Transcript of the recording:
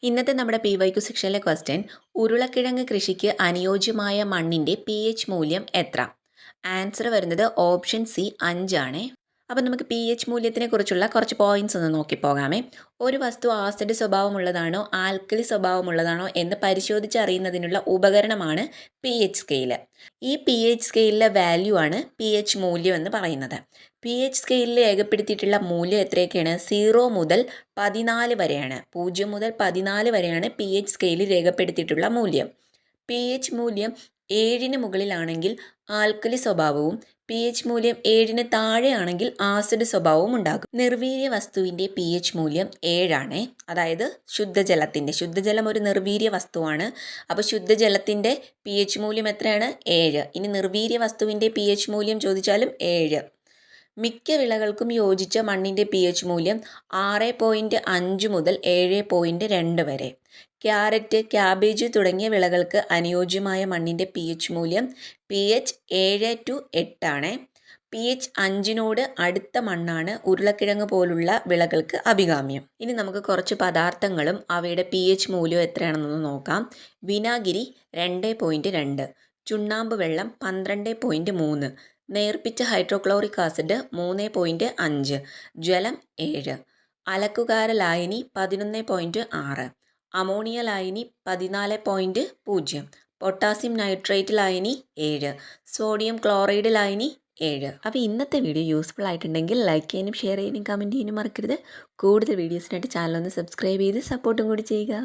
ഇന്നത്തെ നമ്മുടെ PYQ സെക്ഷനിലെ question ഉരുളക്കിഴങ്ങ് കൃഷിക്ക് അനുയോജ്യമായ മണ്ണിൻ്റെ pH മൂല്യം എത്ര? ആൻസർ വരുന്നത് ഓപ്ഷൻ സി 5 ആണ്. അപ്പോൾ നമുക്ക് pH മൂല്യത്തിനെ കുറിച്ചുള്ള കുറച്ച് പോയിന്റ്സ് ഒന്ന് നോക്കിപ്പോകാമേ. ഒരു വസ്തു ആസിഡ് സ്വഭാവമുള്ളതാണോ ആൽക്കലി സ്വഭാവമുള്ളതാണോ എന്ന് പരിശോധിച്ചറിയുന്നതിനുള്ള ഉപകരണമാണ് pH സ്കെയിൽ. ഈ pH സ്കെയിലിലെ വാല്യൂ ആണ് pH മൂല്യം എന്ന് പറയുന്നത്. pH സ്കെയിലിൽ രേഖപ്പെടുത്തിയിട്ടുള്ള മൂല്യം എത്രയൊക്കെയാണ്? 0 മുതൽ 14 വരെയാണ്. 0 മുതൽ 14 വരെയാണ് pH സ്കെയിലിൽ രേഖപ്പെടുത്തിയിട്ടുള്ള മൂല്യം. pH മൂല്യം 7ന് മുകളിലാണെങ്കിൽ ആൽക്കലി സ്വഭാവവും pH മൂല്യം 7ന് താഴെയാണെങ്കിൽ ആസിഡ് സ്വഭാവവും ഉണ്ടാകും. നിർവീര്യ വസ്തുവിൻ്റെ pH മൂല്യം 7 ആണ്. അതായത് ശുദ്ധജലം ഒരു നിർവീര്യ വസ്തുവാണ്. അപ്പോൾ ശുദ്ധജലത്തിൻ്റെ pH മൂല്യം എത്രയാണ്? 7. ഇനി നിർവീര്യ വസ്തുവിൻ്റെ pH മൂല്യം ചോദിച്ചാലും 7. മിക്ക വിളകൾക്കും യോജിച്ച മണ്ണിൻ്റെ pH മൂല്യം 6.5 മുതൽ 7.2 വരെ. ക്യാരറ്റ്, ക്യാബേജ് തുടങ്ങിയ വിളകൾക്ക് അനുയോജ്യമായ മണ്ണിൻ്റെ pH മൂല്യം pH 7 to 8 ആണ്. pH 5നോട് അടുത്ത മണ്ണാണ് ഉരുളക്കിഴങ്ങ് പോലുള്ള വിളകൾക്ക് അഭികാമ്യം. ഇനി നമുക്ക് കുറച്ച് പദാർത്ഥങ്ങളും അവയുടെ pH മൂല്യം എത്രയാണെന്നൊന്ന് നോക്കാം. വിനാഗിരി 2.2, ചുണ്ണാമ്പ് വെള്ളം 12.3, നേർപ്പിച്ച ഹൈഡ്രോക്ലോറിക് ആസിഡ് 3.5, ജലം 7, അലക്കുകാര ലായനി 11.6, അമോണിയ ലായനി 14.0, പൊട്ടാസ്യം നൈട്രേറ്റ് ലായനി 7, സോഡിയം ക്ലോറൈഡ് ലായനി 7. അപ്പോൾ ഇന്നത്തെ വീഡിയോ യൂസ്ഫുൾ ആയിട്ടുണ്ടെങ്കിൽ ലൈക്ക് ചെയ്യാനും ഷെയർ ചെയ്യാനും കമൻറ്റ് ചെയ്യാനും മറക്കരുത്. കൂടുതൽ വീഡിയോസിനായിട്ട് ചാനൽ ഒന്ന് സബ്സ്ക്രൈബ് ചെയ്ത് സപ്പോർട്ടും കൂടി ചെയ്യുക.